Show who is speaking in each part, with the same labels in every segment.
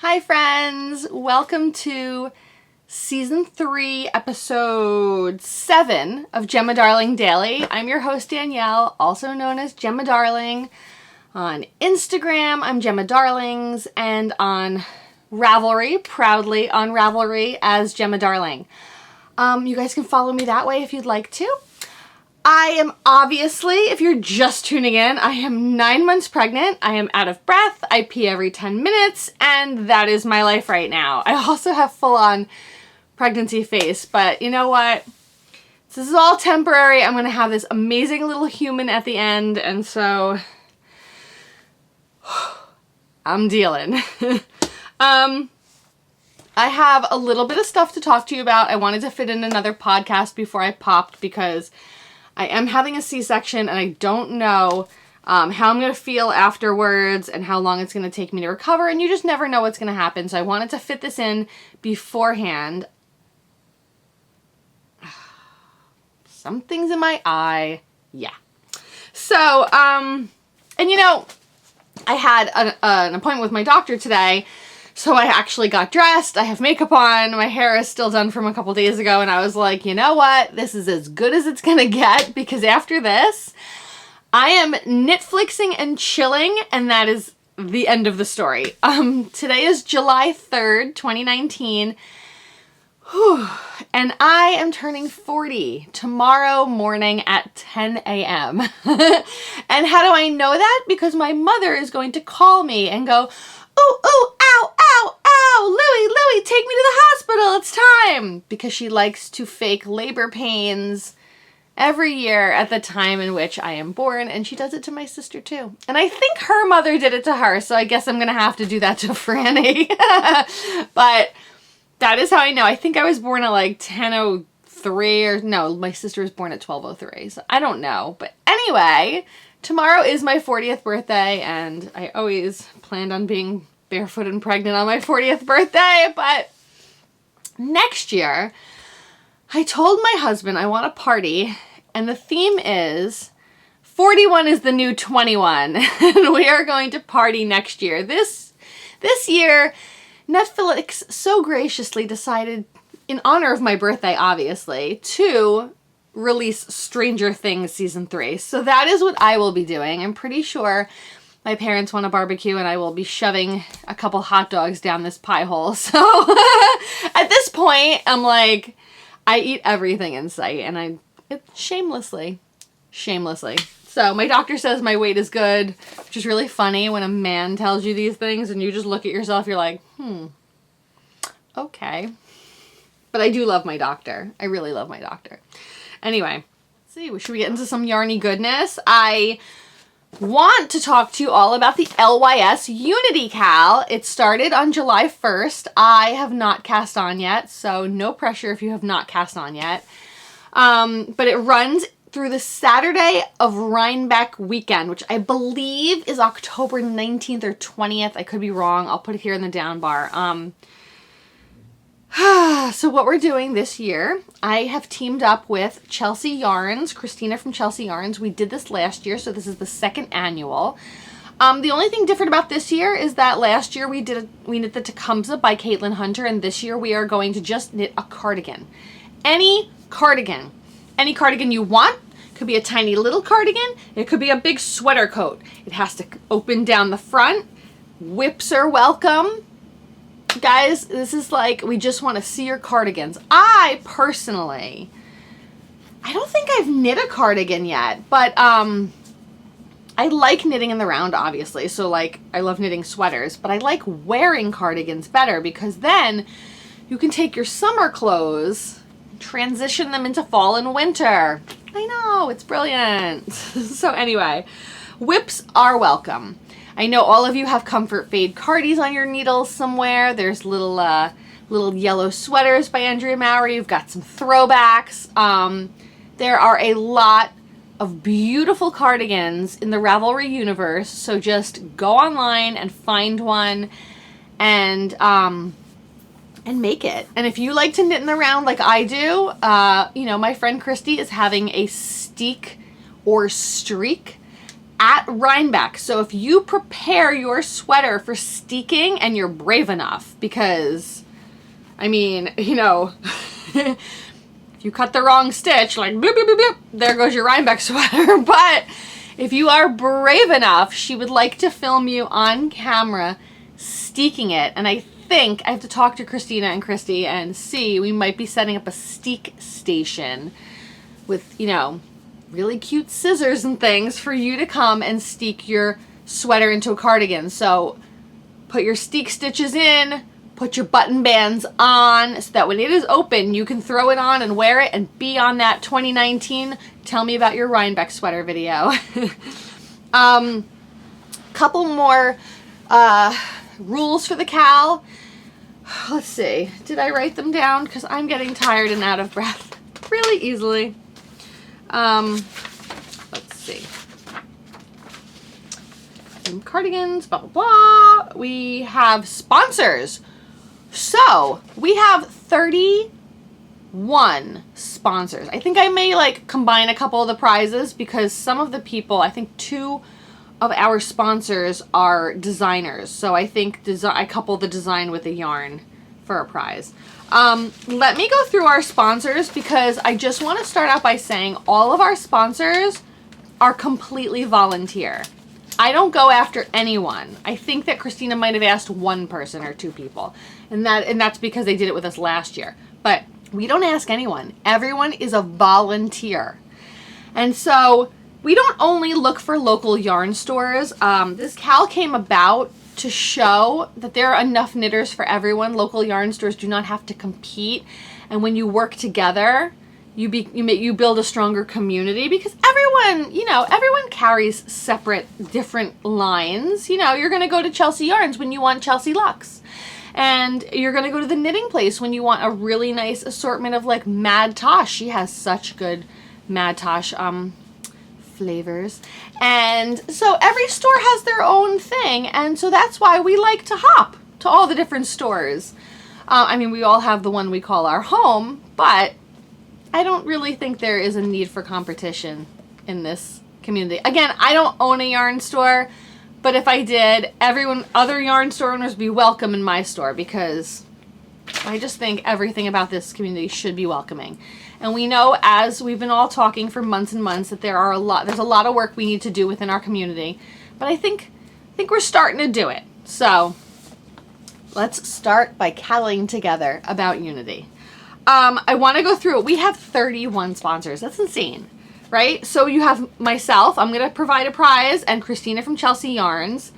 Speaker 1: Hi friends, welcome to Season 3, Episode 7 of Gemma Darling Daily. I'm your host Danielle, also known as Gemma Darling. On Instagram, I'm Gemma Darlings, and on Ravelry, proudly on Ravelry as Gemma Darling. You guys can follow me that way if you'd like to. I am obviously, if you're just tuning in, I am 9 months pregnant. I am out of breath. I pee every 10 minutes, and that is my life right now. I also have full-on pregnancy face, but you know what? This is all temporary. I'm going to have this amazing little human at the end, and so I'm dealing. I have a little bit of stuff to talk to you about. I wanted to fit in another podcast before I popped because I am having a C-section and I don't know how I'm going to feel afterwards and how long it's going to take me to recover, and you just never know what's going to happen. So I wanted to fit this in beforehand. Something's in my eye. Yeah. So, and you know, I had an appointment with my doctor today. So I actually got dressed, I have makeup on, my hair is still done from a couple days ago, and I was like, you know what, this is as good as it's gonna get, because after this, I am Netflixing and chilling, and that is the end of the story. Today is July 3rd, 2019, and I am turning 40 tomorrow morning at 10 a.m. And how do I know that? Because my mother is going to call me and go, ooh, ooh, ow, ow, ow, Louie, take me to the hospital, it's time! Because she likes to fake labor pains every year at the time in which I am born, and she does it to my sister too. And I think her mother did it to her, so I guess I'm gonna have to do that to Franny. But that is how I know. I think I was born at like 10:03, or no, my sister was born at 12:03, so I don't know. But anyway, tomorrow is my 40th birthday, and I always planned on being barefoot and pregnant on my 40th birthday, but next year, I told my husband I want a party, and the theme is 41 is the new 21, and we are going to party next year. This year, Netflix so graciously decided, in honor of my birthday, obviously, to release Stranger Things Season 3. So that is what I will be doing. I'm pretty sure my parents want a barbecue and I will be shoving a couple hot dogs down this pie hole. So at this point, I'm like, I eat everything in sight, and shamelessly. So my doctor says my weight is good, which is really funny when a man tells you these things and you just look at yourself, you're like, okay. But I do love my doctor. I really love my doctor. Anyway, let's see, should we get into some yarny goodness? I want to talk to you all about the LYS Unity Cal. It started on July 1st. I have not cast on yet, so no pressure if you have not cast on yet. But it runs through the Saturday of Rhinebeck weekend, which I believe is October 19th or 20th. I could be wrong. I'll put it here in the down bar. So what we're doing this year, I have teamed up with Chelsea Yarns, Christina from Chelsea Yarns. We did this last year, so this is the second annual. The only thing different about this year is that last year we knit the Tecumseh by Caitlin Hunter, and this year we are going to just knit a cardigan. Any cardigan you want. Could be a tiny little cardigan. It could be a big sweater coat. It has to open down the front. Whips are welcome. Guys, this is like, we just want to see your cardigans. I personally, I don't think I've knit a cardigan yet, but I like knitting in the round, obviously. So like, I love knitting sweaters, but I like wearing cardigans better because then you can take your summer clothes, transition them into fall and winter. I know, it's brilliant. So anyway, whips are welcome. I know all of you have Comfort Fade cardies on your needles somewhere. There's little yellow sweaters by Andrea Mowry. You've got some throwbacks. There are a lot of beautiful cardigans in the Ravelry universe. So just go online and find one and make it. And if you like to knit in the round like I do, you know, my friend Christy is having a steek or streak at Rhinebeck. So if you prepare your sweater for steeking, and you're brave enough, because, I mean, you know, if you cut the wrong stitch, like, bloop, bloop, bloop, bloop, there goes your Rhinebeck sweater. But if you are brave enough, she would like to film you on camera steeking it. And I think I have to talk to Christina and Christy and see, we might be setting up a steek station with, you know, really cute scissors and things for you to come and steek your sweater into a cardigan. So put your steek stitches in, put your button bands on, so that when it is open, you can throw it on and wear it and be on that 2019 Tell Me About Your Rhinebeck Sweater video. Couple more rules for the Cal. Let's see. Did I write them down? Because I'm getting tired and out of breath really easily. Let's see. Some cardigans, blah, blah, blah. We have sponsors. So we have 31 sponsors. I think I may like combine a couple of the prizes, because some of the people, I think 2 of our sponsors are designers. So I think I couple the design with a yarn for a prize. Let me go through our sponsors, because I just want to start out by saying all of our sponsors are completely volunteer. I don't go after anyone. I think that Christina might have asked 1 person or 2 people, and that's because they did it with us last year. But we don't ask anyone. Everyone is a volunteer. And so we don't only look for local yarn stores. This Cal came about to show that there are enough knitters for everyone. Local yarn stores do not have to compete, and when you work together, you build a stronger community, because everyone carries separate, different lines. You know, you're going to go to Chelsea Yarns when you want Chelsea Luxe, and you're going to go to the knitting place when you want a really nice assortment of like Mad Tosh. She has such good Mad Tosh flavors. And so every store has their own thing, and so that's why we like to hop to all the different stores. I mean, we all have the one we call our home, but I don't really think there is a need for competition in this community. Again, I don't own a yarn store, but if I did, other yarn store owners would be welcome in my store, because I just think everything about this community should be welcoming. And we know, as we've been all talking for months and months, that there's a lot of work we need to do within our community. But I think we're starting to do it. So let's start by calling together about unity. I want to go through it. We have 31 sponsors. That's insane, right? So you have myself. I'm going to provide a prize, and Christina from Chelsea Yarns.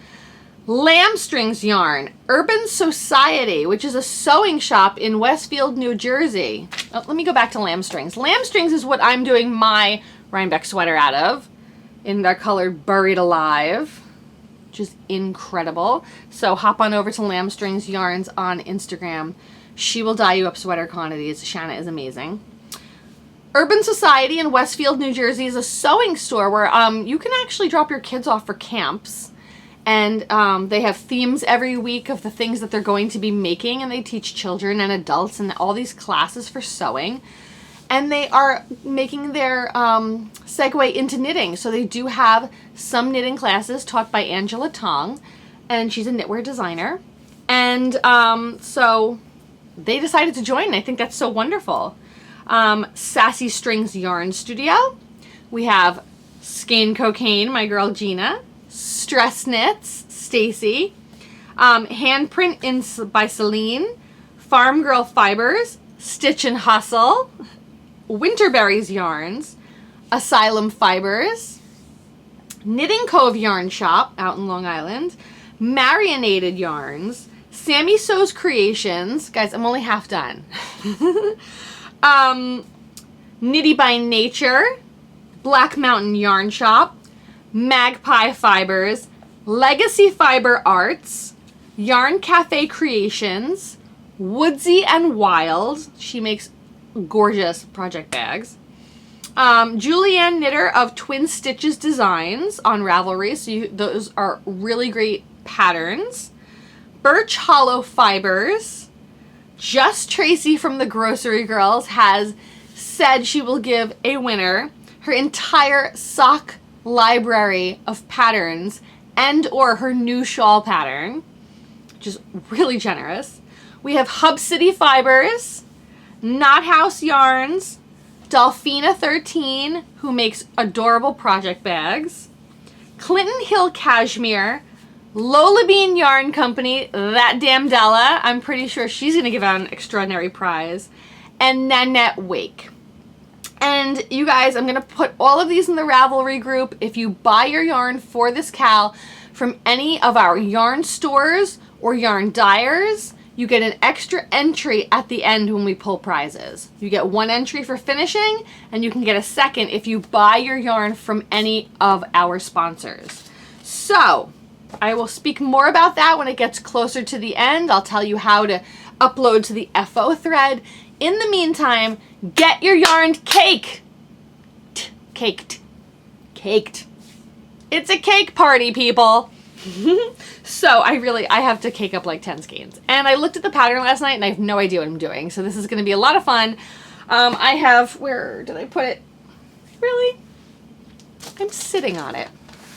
Speaker 1: Lamb Strings Yarn, Urban Society, which is a sewing shop in Westfield, New Jersey. Oh, let me go back to Lamb Strings. Lamb Strings is what I'm doing my Rhinebeck sweater out of, in their color Buried Alive, which is incredible. So hop on over to Lamb Strings Yarns on Instagram. She will dye you up sweater quantities. Shanna is amazing. Urban Society in Westfield, New Jersey is a sewing store where you can actually drop your kids off for camps. And they have themes every week of the things that they're going to be making, and they teach children and adults and all these classes for sewing. And they are making their segue into knitting. So they do have some knitting classes taught by Angela Tong, and she's a knitwear designer. And so they decided to join, and I think that's so wonderful. Sassy Strings Yarn Studio. We have Skein Cocaine, my girl Gina. Stress Knits, Stacy. Handprint by Celine. Farm Girl Fibers. Stitch and Hustle. Winterberries Yarns. Asylum Fibers. Knitting Cove Yarn Shop out in Long Island. Marionated Yarns. Sammy Sews Creations. Guys, I'm only half done. Knitty by Nature. Black Mountain Yarn Shop. Magpie Fibers, Legacy Fiber Arts, Yarn Cafe Creations, Woodsy and Wild. She makes gorgeous project bags. Julianne Knitter of Twin Stitches Designs on Ravelry. So those are really great patterns. Birch Hollow Fibers. Just Tracy from the Grocery Girls has said she will give a winner her entire sock library of patterns and or her new shawl pattern, which is really generous. We have Hub City Fibers, Knot House Yarns, Delphina 13, who makes adorable project bags, Clinton Hill Cashmere, Lola Bean Yarn Company, that damn Della, I'm pretty sure she's going to give out an extraordinary prize, and Nanette Wake. And you guys, I'm going to put all of these in the Ravelry group. If you buy your yarn for this cal from any of our yarn stores or yarn dyers, you get an extra entry at the end when we pull prizes. You get 1 entry for finishing, and you can get a second if you buy your yarn from any of our sponsors. So, I will speak more about that when it gets closer to the end. I'll tell you how to upload to the FO thread. In the meantime, get your yarn caked. Caked. It's a cake party, people. So I have to cake up like 10 skeins. And I looked at the pattern last night and I have no idea what I'm doing. So this is going to be a lot of fun. I have, where did I put it? Really? I'm sitting on it.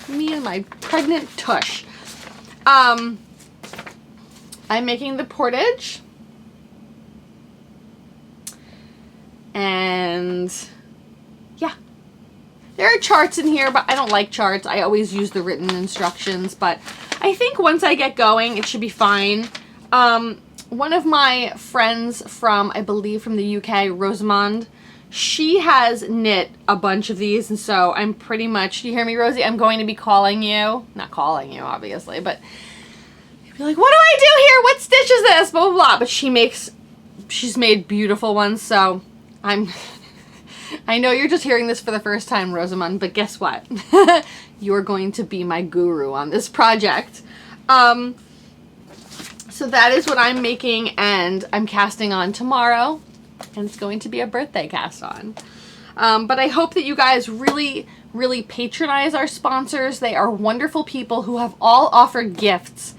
Speaker 1: Me and my pregnant tush. I'm making the portage. And yeah, there are charts in here, but I don't like charts. I always use the written instructions, but I think once I get going, it should be fine. One of my friends from, I believe from the UK, Rosamond, she has knit a bunch of these, and so I'm pretty much, you hear me, Rosie? I'm going to be calling you. Not calling you, obviously, but you'll be like, what do I do here? What stitch is this? Blah, blah, blah. But she's made beautiful ones, so I know you're just hearing this for the first time, Rosamund, but guess what? You're going to be my guru on this project. So that is what I'm making, and I'm casting on tomorrow, and it's going to be a birthday cast on. But I hope that you guys really, really patronize our sponsors. They are wonderful people who have all offered gifts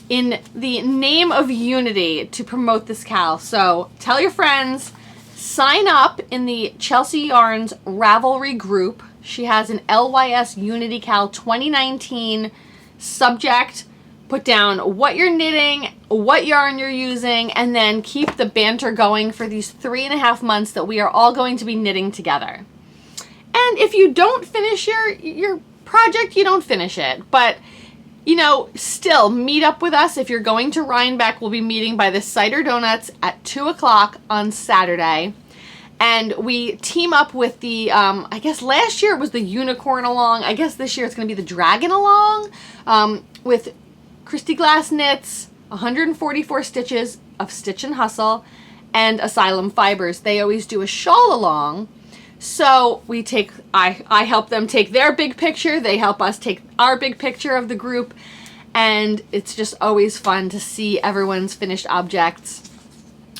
Speaker 1: in the name of unity to promote this cal. So tell your friends. Sign up in the Chelsea Yarns Ravelry group. She has an LYS Unity Cal 2019 subject. Put down what you're knitting, what yarn you're using, and then keep the banter going for these 3.5 months that we are all going to be knitting together. And if you don't finish your project, you don't finish it. But, you know, still meet up with us. If you're going to Rhinebeck, we'll be meeting by the Cider Donuts at 2 o'clock on Saturday. And we team up with the, I guess last year it was the Unicorn Along. I guess this year it's going to be the Dragon Along, with Christy Glass Knits, 144 stitches of Stitch and Hustle, and Asylum Fibers. They always do a shawl along. So I help them take their big picture. They help us take our big picture of the group. And it's just always fun to see everyone's finished objects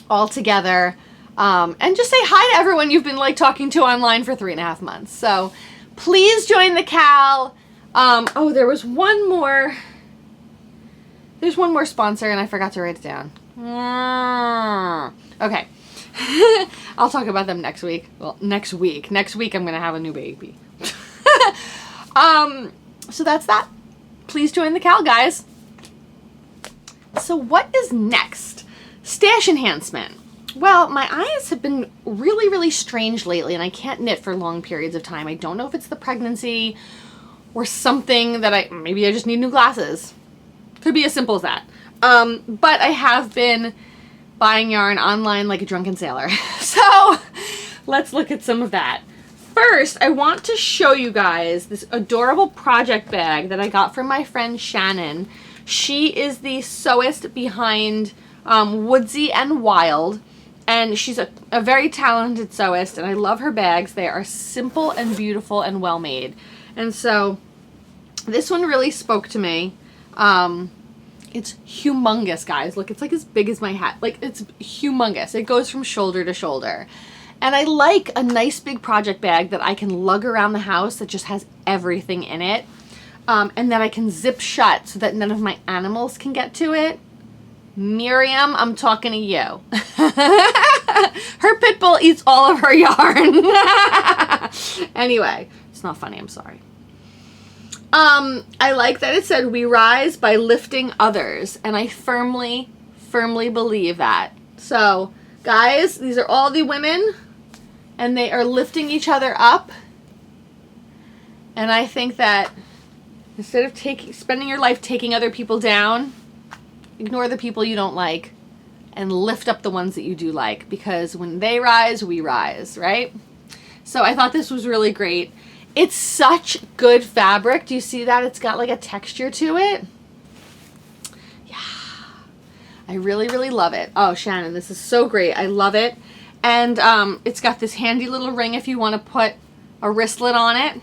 Speaker 1: all together. And just say hi to everyone you've been like talking to online for 3.5 months. So please join the cal. Oh, there was one more. There's one more sponsor and I forgot to write it down. Okay. I'll talk about them next week. Well, next week. Next week I'm going to have a new baby. So that's that. Please join the cal, guys. So what is next? Stash enhancement. Well, my eyes have been really, really strange lately, and I can't knit for long periods of time. I don't know if it's the pregnancy or something that maybe I just need new glasses. Could be as simple as that. But I have been buying yarn online like a drunken sailor. So let's look at some of that. First, I want to show you guys this adorable project bag that I got from my friend Shannon. She is the sewist behind Woodsy and Wild, and she's a very talented sewist, and I love her bags. They are simple and beautiful and well made. And so this one really spoke to me. It's humongous, guys. Look, it's like as big as my hat. Like, it's humongous. It goes from shoulder to shoulder. And I like a nice big project bag that I can lug around the house that just has everything in it. And that I can zip shut so that none of my animals can get to it. Miriam, I'm talking to you. Her pit bull eats all of her yarn. Anyway, it's not funny, I'm sorry. I like that it said, we rise by lifting others. And I firmly, firmly believe that. So, guys, these are all the women. And they are lifting each other up. And I think that instead of spending your life taking other people down, ignore the people you don't like and lift up the ones that you do like, because when they rise, we rise, right? So I thought this was really great. It's such good fabric. Do you see that? It's got like a texture to it. Yeah. I really, really love it. Oh, Shannon, this is so great. I love it. And it's got this handy little ring if you want to put a wristlet on it.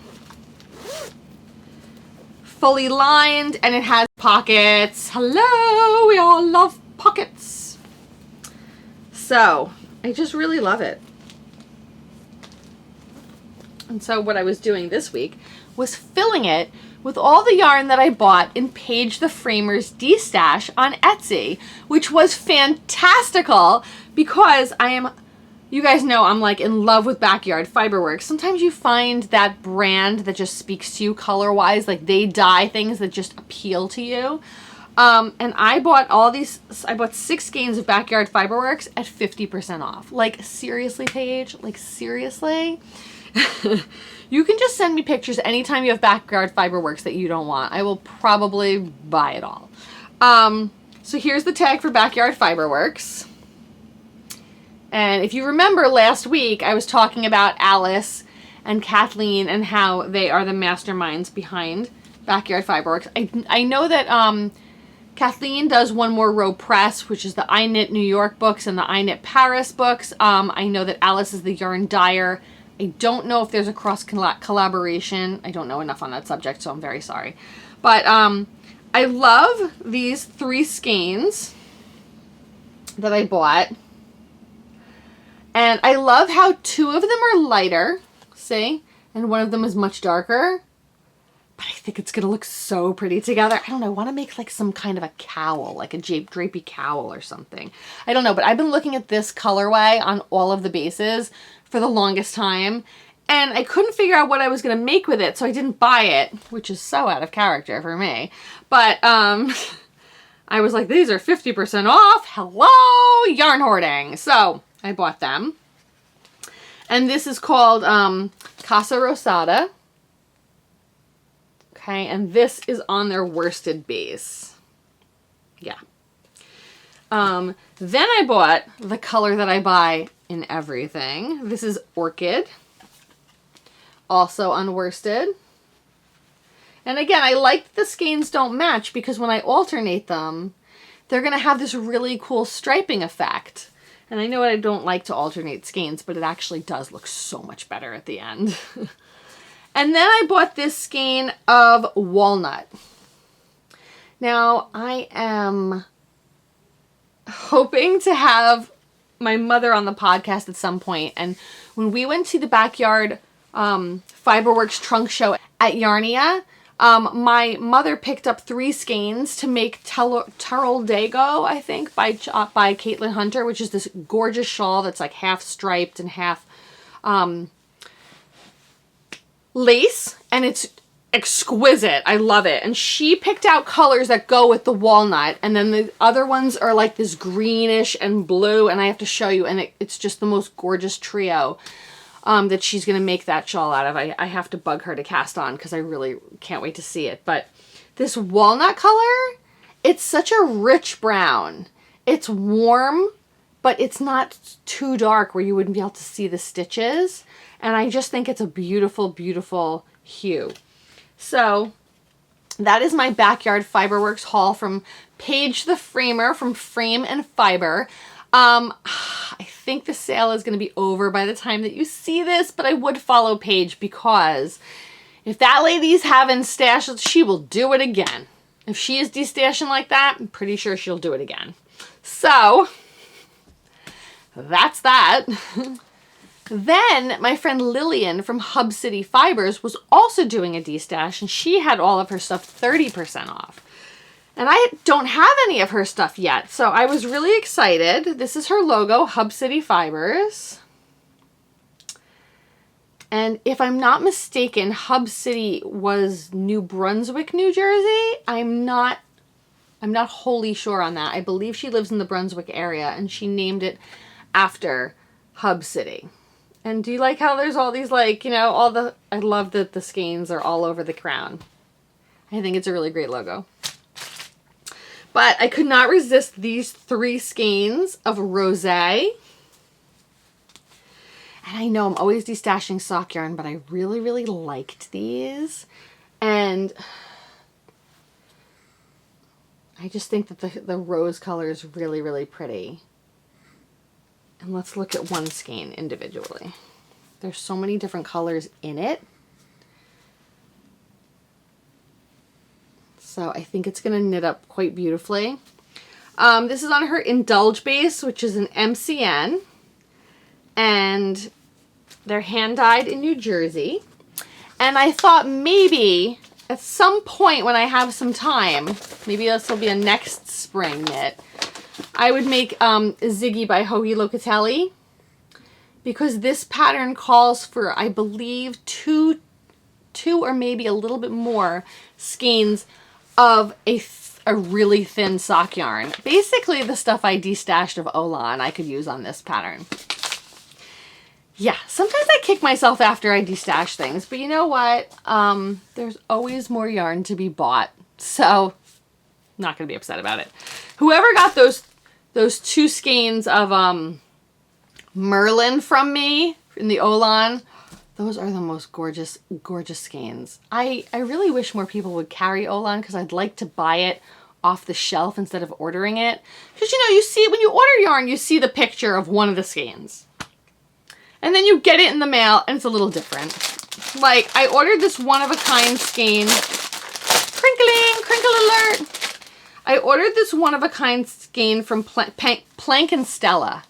Speaker 1: Fully lined, and it has pockets. Hello, we all love pockets. So, I just really love it. And so what I was doing this week was filling it with all the yarn that I bought in Paige the Framer's D-Stash on Etsy, which was fantastical because you guys know I'm like in love with Backyard Fiberworks. Sometimes you find that brand that just speaks to you color-wise, like they dye things that just appeal to you. And I bought I bought 6 skeins of Backyard Fiberworks at 50% off. Like, seriously, Paige? Like, seriously? You can just send me pictures anytime you have Backyard Fiberworks that you don't want. I will probably buy it all. So here's the tag for Backyard Fiberworks. And if you remember last week, I was talking about Alice and Kathleen and how they are the masterminds behind Backyard Fiberworks. I know that Kathleen does One More Row Press, which is the I Knit New York books and the I Knit Paris books. I know that Alice is the yarn dyer. I don't know if there's a cross collaboration. I don't know enough on that subject, so I'm very sorry. But I love these 3 skeins that I bought. And I love how 2 of them are lighter, see? And one of them is much darker. But I think it's going to look so pretty together. I don't know, I want to make like some kind of a cowl, like a drapey cowl or something. I don't know, but I've been looking at this colorway on all of the bases for the longest time. And I couldn't figure out what I was going to make with it, so I didn't buy it, which is so out of character for me. But I was like, these are 50% off. Hello, yarn hoarding. So I bought them. And this is called Casa Rosada. Okay, and this is on their worsted base. Yeah. Then I bought the color that I buy in everything. This is Orchid. Also unworsted. And again, I like that the skeins don't match because when I alternate them, they're going to have this really cool striping effect. And I know I don't like to alternate skeins, but it actually does look so much better at the end. And then I bought this skein of Walnut. Now, I am hoping to have my mother on the podcast at some point. And when we went to the Backyard Fiberworks trunk show at Yarnia, my mother picked up 3 skeins to make Terrell Dago, I think, by Caitlin Hunter, which is this gorgeous shawl that's like half striped and half lace, and it's exquisite. I love it. And she picked out colors that go with the walnut, and then the other ones are like this greenish and blue, and I have to show you, and it's just the most gorgeous trio that she's going to make that shawl out of. I have to bug her to cast on because I really can't wait to see it. But this walnut color, it's such a rich brown. It's warm, but it's not too dark where you wouldn't be able to see the stitches. And I just think it's a beautiful, beautiful hue. So that is my Backyard Fiberworks haul from Paige the Framer from Frame and Fiber. I think the sale is going to be over by the time that you see this, but I would follow Paige because if that lady's having stashes, she will do it again. If she is destashing like that, I'm pretty sure she'll do it again. So that's that. Then my friend Lillian from Hub City Fibers was also doing a destash, and she had all of her stuff 30% off. And I don't have any of her stuff yet, so I was really excited. This is her logo, Hub City Fibers. And if I'm not mistaken, Hub City was New Brunswick, New Jersey. I'm not wholly sure on that. I believe she lives in the Brunswick area, and she named it after Hub City. And do you like how there's all these, like, you know, I love that the skeins are all over the crown. I think it's a really great logo. But I could not resist these 3 skeins of rosé. And I know I'm always destashing sock yarn, but I really, really liked these. And I just think that the rose color is really, really pretty. And let's look at one skein individually. There's so many different colors in it. So I think it's going to knit up quite beautifully. This is on her Indulge base, which is an MCN. And they're hand dyed in New Jersey. And I thought maybe at some point when I have some time, maybe this will be a next spring knit, I would make Ziggy by Joji Locatelli, because this pattern calls for, I believe, two or maybe a little bit more skeins of a really thin sock yarn. Basically the stuff I destashed of Olan I could use on this pattern. Yeah, sometimes I kick myself after I destash things, but you know what? There's always more yarn to be bought, so I'm not going to be upset about it. Whoever got those 2 skeins of Merlin from me in the Olan, those are the most gorgeous, gorgeous skeins. I really wish more people would carry Olan, because I'd like to buy it off the shelf instead of ordering it. Because, you know, you see, when you order yarn, you see the picture of one of the skeins. And then you get it in the mail, and it's a little different. Like, I ordered this one-of-a-kind skein. Crinkle alert! I ordered this one-of-a-kind skein from Plank and Stella.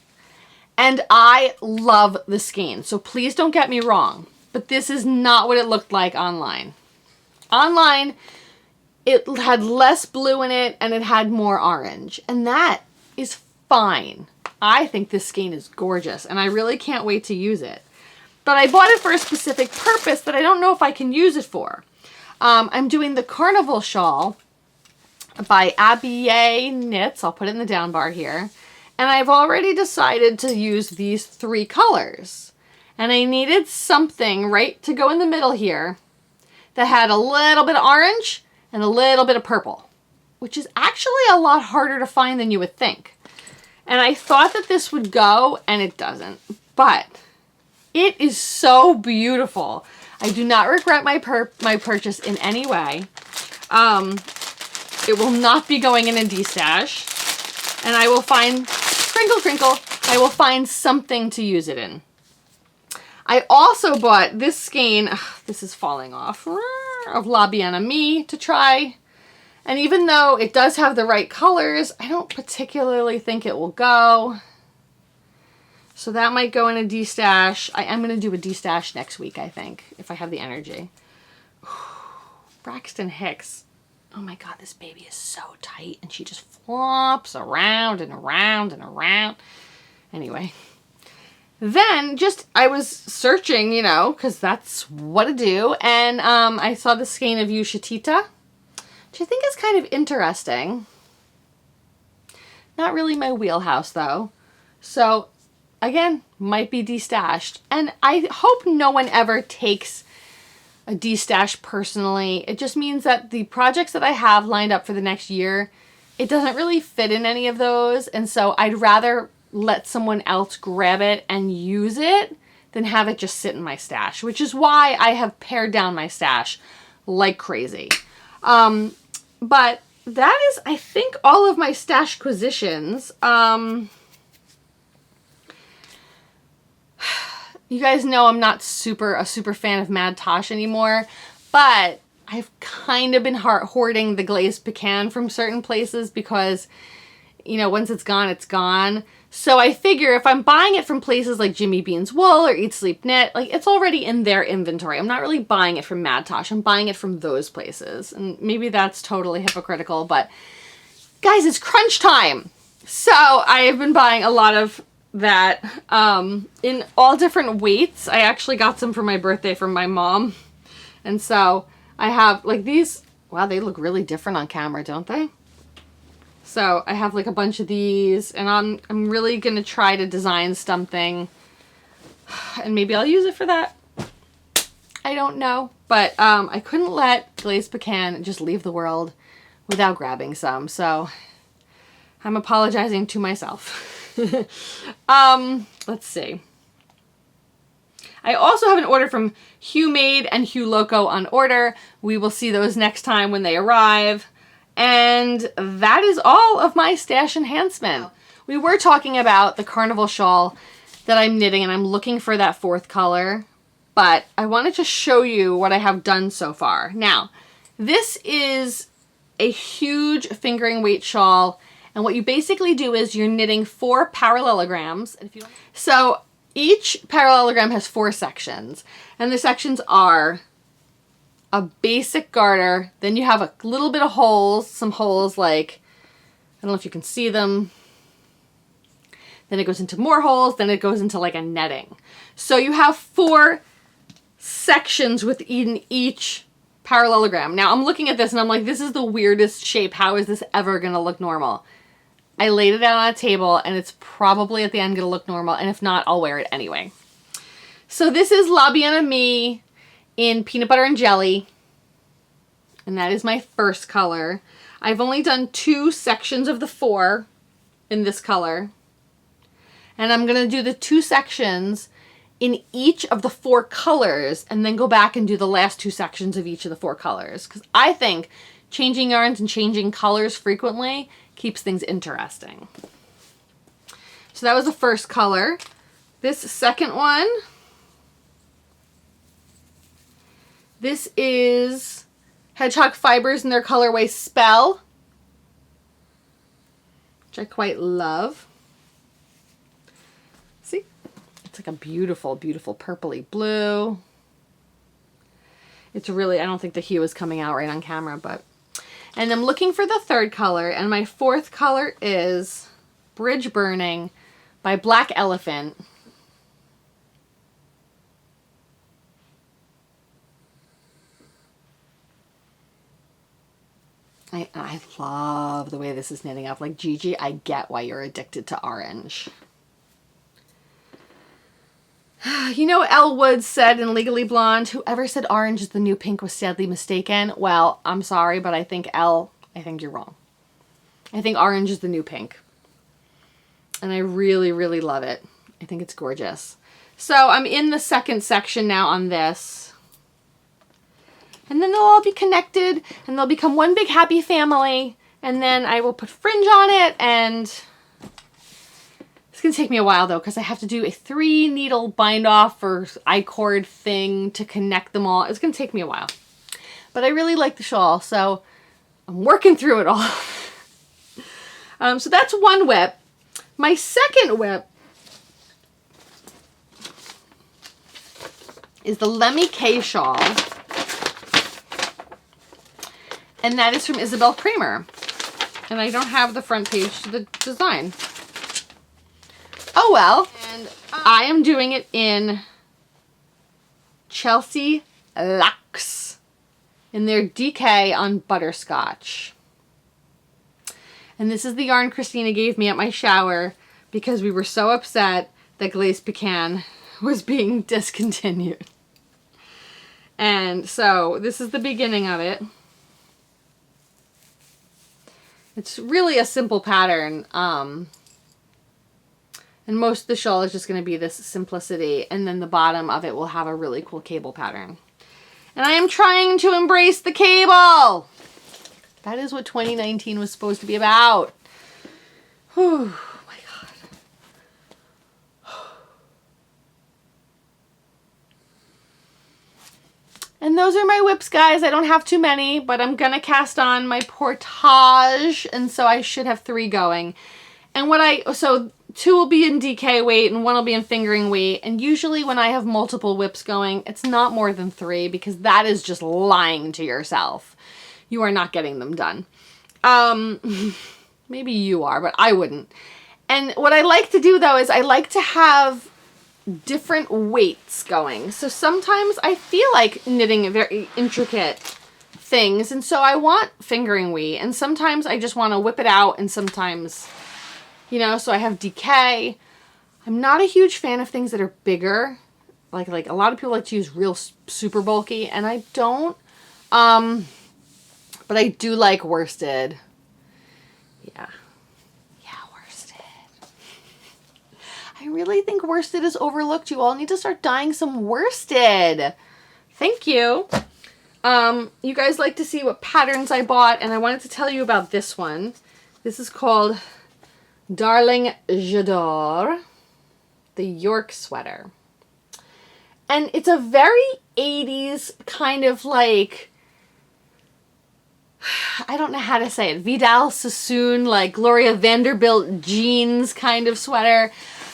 Speaker 1: And I love the skein, so please don't get me wrong. But this is not what it looked like online. Online, it had less blue in it, and it had more orange. And that is fine. I think this skein is gorgeous, and I really can't wait to use it. But I bought it for a specific purpose that I don't know if I can use it for. I'm doing the Carnival Shawl by Abby Knits. I'll put it in the down bar here. And I've already decided to use these 3 colors. And I needed something right to go in the middle here that had a little bit of orange and a little bit of purple, which is actually a lot harder to find than you would think. And I thought that this would go, and it doesn't. But it is so beautiful. I do not regret my purchase in any way. It will not be going in a destash. And I will find, crinkle, I will find something to use it in. I also bought this skein, this is falling off, of La Bien Amie to try. And even though it does have the right colors, I don't particularly think it will go. So that might go in a destash. I am going to do a destash next week, I think, if I have the energy. Braxton Hicks. Oh my God, this baby is so tight, and she just flops around and around and around. Anyway. Then I was searching, you know, because that's what I do. And I saw the skein of Ushatita, which I think is kind of interesting. Not really my wheelhouse, though. So, again, might be destashed. And I hope no one ever takes a destash personally. It just means that the projects that I have lined up for the next year, it doesn't really fit in any of those. And so I'd rather let someone else grab it and use it than have it just sit in my stash, which is why I have pared down my stash like crazy. But that is, I think, all of my stash acquisitions. You guys know I'm not a super fan of Mad Tosh anymore, but I've kind of been hoarding the glazed pecan from certain places because, you know, once it's gone, it's gone. So I figure if I'm buying it from places like Jimmy Bean's Wool or Eat Sleep Knit, like, it's already in their inventory. I'm not really buying it from Mad Tosh. I'm buying it from those places. And maybe that's totally hypocritical, but guys, it's crunch time. So I have been buying a lot of that in all different weights. I actually got some for my birthday from my mom. And so I have like these. Wow, they look really different on camera, don't they? So I have like a bunch of these, and I'm really going to try to design something, and maybe I'll use it for that. I don't know. But I couldn't let glazed pecan just leave the world without grabbing some. So I'm apologizing to myself. Let's see. I also have an order from Hugh Made and Hugh Loco on order. We will see those next time when they arrive. And that is all of my stash enhancement. We were talking about the carnival shawl that I'm knitting, and I'm looking for that fourth color. But I wanted to show you what I have done so far. Now, this is a huge fingering weight shawl. And what you basically do is you're knitting 4 parallelograms. So each parallelogram has 4 sections. And the sections are a basic garter. Then you have a little bit of holes. Some holes like, I don't know if you can see them. Then it goes into more holes. Then it goes into like a netting. So you have 4 sections within each parallelogram. Now I'm looking at this and I'm like, this is the weirdest shape. How is this ever going to look normal? I laid it out on a table, and it's probably at the end going to look normal, and if not, I'll wear it anyway. So this is La Bien Amie in peanut butter and jelly, and that is my first color. I've only done 2 sections of the 4 in this color, and I'm going to do the 2 sections in each of the 4 colors, and then go back and do the last 2 sections of each of the 4 colors, because I think changing yarns and changing colors frequently keeps things interesting. So that was the first color. This second one, this is Hedgehog Fibers in their colorway Spell, which I quite love. See? It's like a beautiful, beautiful purpley blue. It's really, I don't think the hue is coming out right on camera, but... And I'm looking for the third color, and my fourth color is Bridge Burning by Black Elephant. I love the way this is knitting up. Like, Gigi, I get why you're addicted to orange. You know, Elle Woods said in Legally Blonde, whoever said orange is the new pink was sadly mistaken. Well, I'm sorry, but I think Elle, I think you're wrong. I think orange is the new pink. And I really, really love it. I think it's gorgeous. So I'm in the second section now on this. And then they'll all be connected, and they'll become one big happy family. And then I will put fringe on it, and... It's going to take me a while, though, because I have to do a 3-needle bind-off or I-cord thing to connect them all. It's going to take me a while. But I really like the shawl, so I'm working through it all. So that's one whip. My second whip is the Lemmy K shawl. And that is from Isabel Kramer. And I don't have the front page to the design. Oh well, and I am doing it in Chelsea Luxe in their DK on butterscotch. And this is the yarn Christina gave me at my shower because we were so upset that glazed pecan was being discontinued. And so this is the beginning of it. It's really a simple pattern. And most of the shawl is just going to be this simplicity. And then the bottom of it will have a really cool cable pattern. And I am trying to embrace the cable. That is what 2019 was supposed to be about. Whew, oh my God. And those are my whips, guys. I don't have too many, but I'm going to cast on my portage. And so I should have 3 going. And so 2 will be in DK weight and 1 will be in fingering weight. And usually when I have multiple whips going, it's not more than 3 because that is just lying to yourself. You are not getting them done. Maybe you are, but I wouldn't. And what I like to do, though, is I like to have different weights going. So sometimes I feel like knitting very intricate things, and so I want fingering weight, and sometimes I just want to whip it out, and sometimes, you know, so I have DK. I'm not a huge fan of things that are bigger. Like a lot of people like to use real super bulky, and I don't. But I do like worsted. Yeah. Yeah, worsted. I really think worsted is overlooked. You all need to start dyeing some worsted. Thank you. You guys like to see what patterns I bought, and I wanted to tell you about this one. This is called Darling J'adore, the York sweater. And it's a very 80s kind of like, I don't know how to say it, Vidal Sassoon, like Gloria Vanderbilt jeans kind of sweater.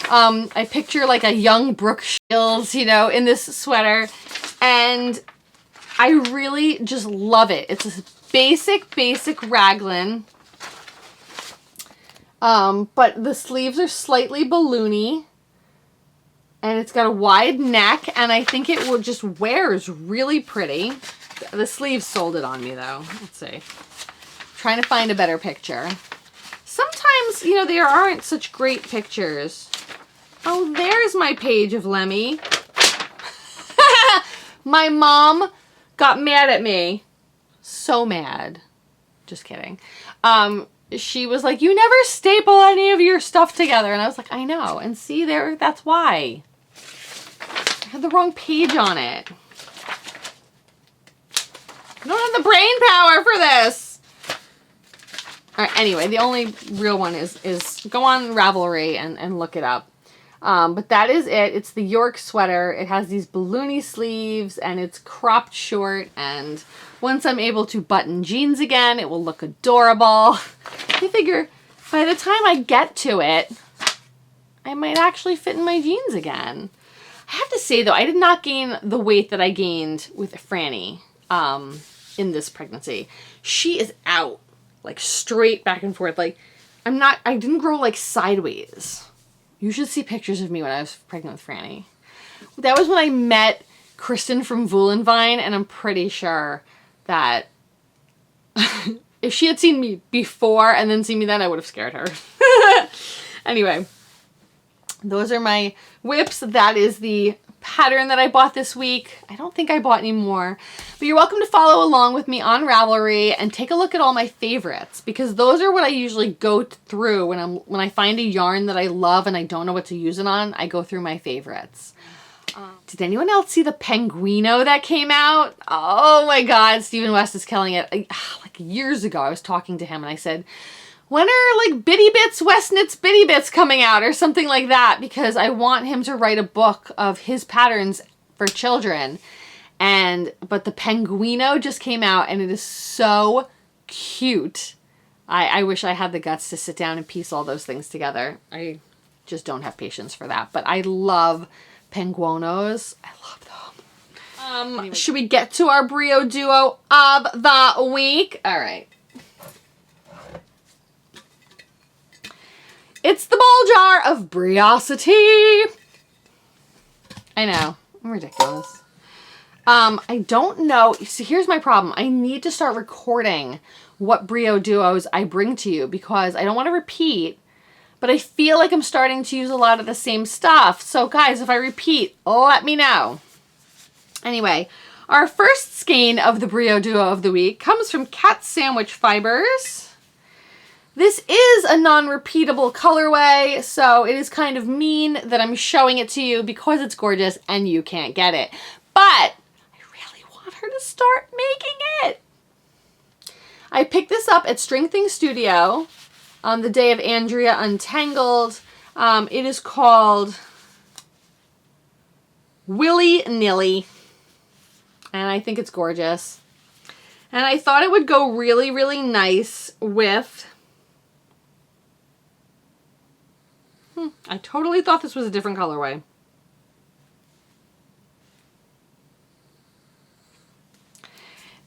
Speaker 1: I picture like a young Brooke Shields, you know, in this sweater. And I really just love it. It's a basic raglan. But the sleeves are slightly balloony. And it's got a wide neck, and I think it will just wears really pretty. The sleeves sold it on me, though. Let's see. Trying to find a better picture. Sometimes, you know, there aren't such great pictures. Oh, there's my page of Lemmy. My mom got mad at me. So mad. Just kidding. She was like, you never staple any of your stuff together. And I was like, I know. And see there, that's why. I had the wrong page on it. I don't have the brain power for this. All right, anyway, the only real one is go on Ravelry and look it up. But that is it. It's the York sweater. It has these balloony sleeves, and it's cropped short, and once I'm able to button jeans again, it will look adorable. I figure by the time I get to it, I might actually fit in my jeans again. I have to say, though, I did not gain the weight that I gained with Franny in this pregnancy. She is out, like, straight back and forth. Like, I didn't grow, like, sideways. You should see pictures of me when I was pregnant with Franny. That was when I met Kristen from Voolenvine, and I'm pretty sure that if she had seen me before and then seen me then, I would have scared her. Anyway, those are my whips. That is the pattern that I bought this week. I don't think I bought any more, but you're welcome to follow along with me on Ravelry and take a look at all my favorites, because those are what I usually go through when I find a yarn that I love and I don't know what to use it on. I go through my favorites. Did anyone else see the Penguino that came out? Oh my God, Stephen West is killing it. Like years ago, I was talking to him and I said, when are like Bitty Bits, West Knits Bitty Bits coming out or something like that? Because I want him to write a book of his patterns for children. But the Penguino just came out and it is so cute. I wish I had the guts to sit down and piece all those things together. I just don't have patience for that. But I love Penguinos. I love them. Anyway. Should we get to our BRIO duo of the week? All right. It's the ball jar of Briosity. I know. I'm ridiculous. I don't know. See, here's my problem. I need to start recording what BRIO duos I bring to you because I don't want to repeat, but I feel like I'm starting to use a lot of the same stuff. So guys, if I repeat, let me know. Anyway, our first skein of the BRIO duo of the week comes from Cat Sandwich Fibers. This is a non-repeatable colorway, so it is kind of mean that I'm showing it to you because it's gorgeous and you can't get it. But I really want her to start making it. I picked this up at String Thing Studio on the day of Andrea Untangled. It is called Willy Nilly, and I think it's gorgeous. And I thought it would go really, really nice with... I totally thought this was a different colorway.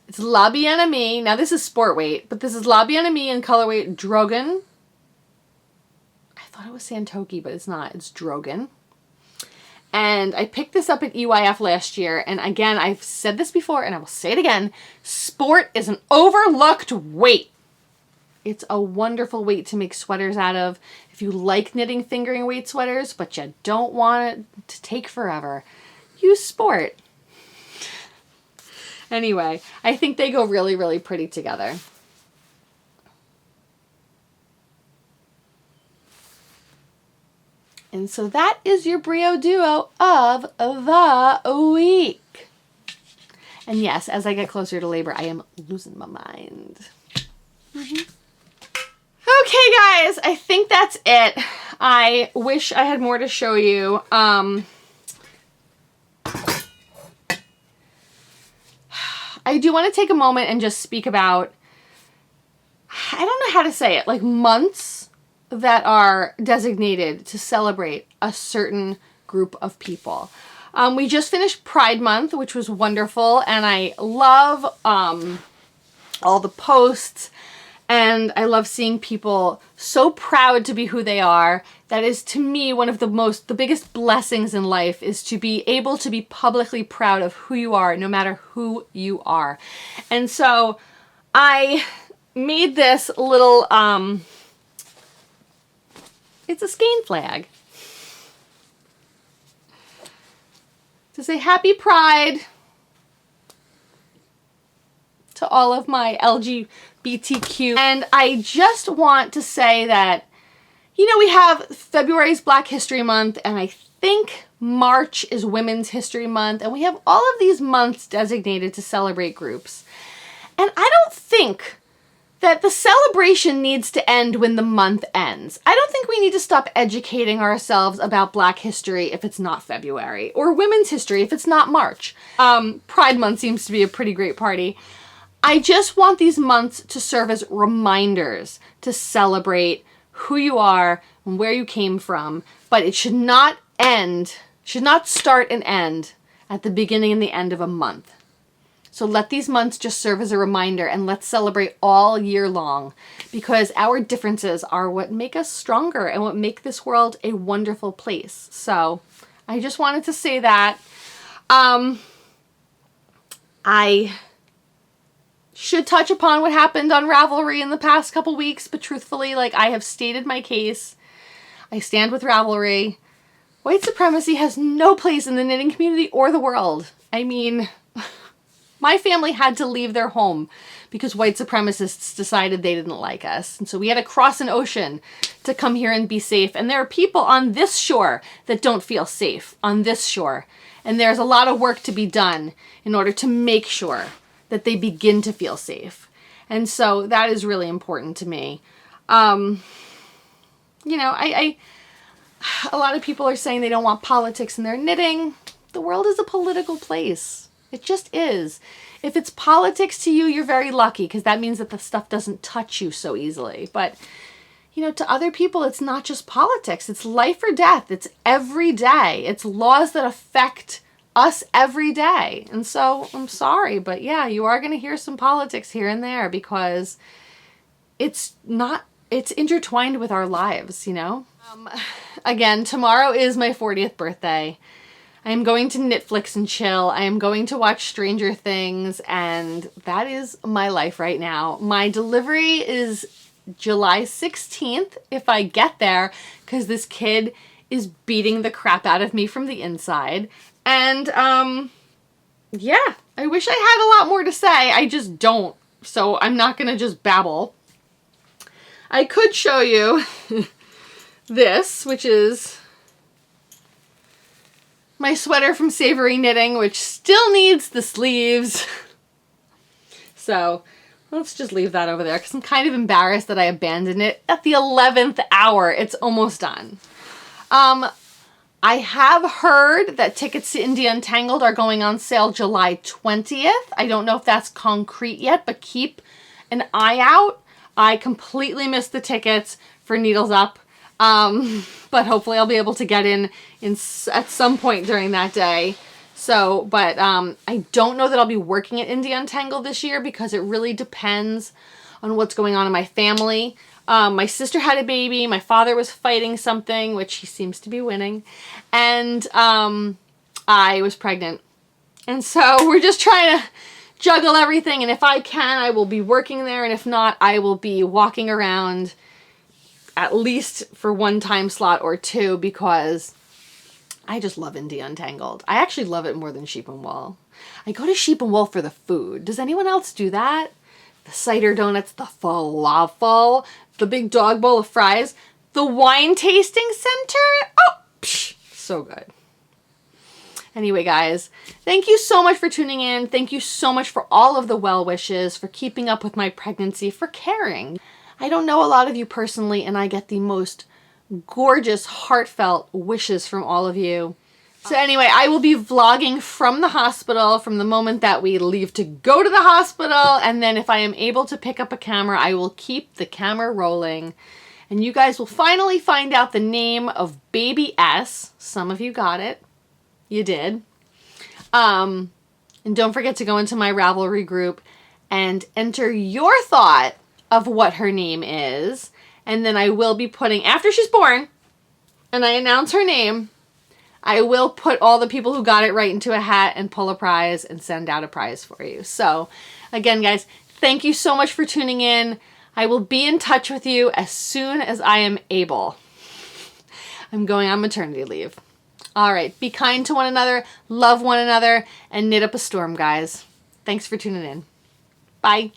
Speaker 1: It's La Bien-Aimée. Now this is sport weight, but this is La Bien-Aimée in colorway Drogen. I thought it was Santoki, but it's not. It's Drogan. And I picked this up at EYF last year. And again, I've said this before and I will say it again. Sport is an overlooked weight. It's a wonderful weight to make sweaters out of. If you like knitting fingering weight sweaters, but you don't want it to take forever, use Sport. Anyway, I think they go really, really pretty together. And so that is your BRIO duo of the week. And yes, as I get closer to labor, I am losing my mind. Okay, guys, I think that's it. I wish I had more to show you. I do want to take a moment and just speak about, I don't know how to say it, like months that are designated to celebrate a certain group of people. We just finished Pride Month, which was wonderful, and I love all the posts, and I love seeing people so proud to be who they are. That is, to me, one of the biggest blessings in life, is to be able to be publicly proud of who you are, no matter who you are. And so I made this little, it's a skein flag to say Happy Pride to all of my LGBTQ. And I just want to say that, you know, we have February's Black History Month, and I think March is Women's History Month, and we have all of these months designated to celebrate groups. And I don't think that the celebration needs to end when the month ends. I don't think we need to stop educating ourselves about Black history if it's not February, or women's history if it's not March. Pride Month seems to be a pretty great party. I just want these months to serve as reminders to celebrate who you are and where you came from, but it should not start and end at the beginning and the end of a month. So let these months just serve as a reminder, and let's celebrate all year long, because our differences are what make us stronger and what make this world a wonderful place. So I just wanted to say that. I should touch upon what happened on Ravelry in the past couple weeks, but truthfully, like, I have stated my case. I stand with Ravelry. White supremacy has no place in the knitting community or the world. I mean, my family had to leave their home because white supremacists decided they didn't like us. And so we had to cross an ocean to come here and be safe. And there are people on this shore that don't feel safe on this shore. And there's a lot of work to be done in order to make sure that they begin to feel safe. And so that is really important to me. You know, a lot of people are saying they don't want politics in their knitting. The world is a political place. It just is. If it's politics to you, you're very lucky, because that means that the stuff doesn't touch you so easily. But, you know, to other people, it's not just politics. It's life or death. It's every day. It's laws that affect us every day. And so I'm sorry, but yeah, you are going to hear some politics here and there, because it's intertwined with our lives, you know? Again, tomorrow is my 40th birthday. I am going to Netflix and chill. I am going to watch Stranger Things, and that is my life right now. My delivery is July 16th if I get there, because this kid is beating the crap out of me from the inside. And yeah, I wish I had a lot more to say. I just don't. So I'm not going to just babble. I could show you this, which is my sweater from Savory Knitting, which still needs the sleeves. So let's just leave that over there, because I'm kind of embarrassed that I abandoned it at the 11th hour. It's almost done. I have heard that tickets to India Untangled are going on sale July 20th. I don't know if that's concrete yet, but keep an eye out. I completely missed the tickets for Needles Up. But hopefully I'll be able to get in at some point during that day. So, but I don't know that I'll be working at India Untangled this year, because it really depends on what's going on in my family. My sister had a baby. My father was fighting something, which he seems to be winning. And I was pregnant. And so we're just trying to juggle everything. And if I can, I will be working there. And if not, I will be walking around at least for one time slot or two, because I just love Indie Untangled. I actually love it more than Sheep and Wool. I go to Sheep and Wool for the food. Does anyone else do that? The cider donuts, the falafel, the big dog bowl of fries, the wine tasting center. Oh, psh, so good. Anyway, guys, thank you so much for tuning in. Thank you so much for all of the well wishes, for keeping up with my pregnancy, for caring. I don't know a lot of you personally, and I get the most gorgeous, heartfelt wishes from all of you. So anyway, I will be vlogging from the hospital from the moment that we leave to go to the hospital. And then if I am able to pick up a camera, I will keep the camera rolling. And you guys will finally find out the name of baby S. Some of you got it. You did. And don't forget to go into my Ravelry group and enter your thought of what her name is. And then I will be putting, after she's born and I announce her name, I will put all the people who got it right into a hat and pull a prize and send out a prize for you. So again, guys, thank you so much for tuning in. I will be in touch with you as soon as I am able. I'm going on maternity leave. All right, be kind to one another, love one another, and knit up a storm, guys. Thanks for tuning in. Bye.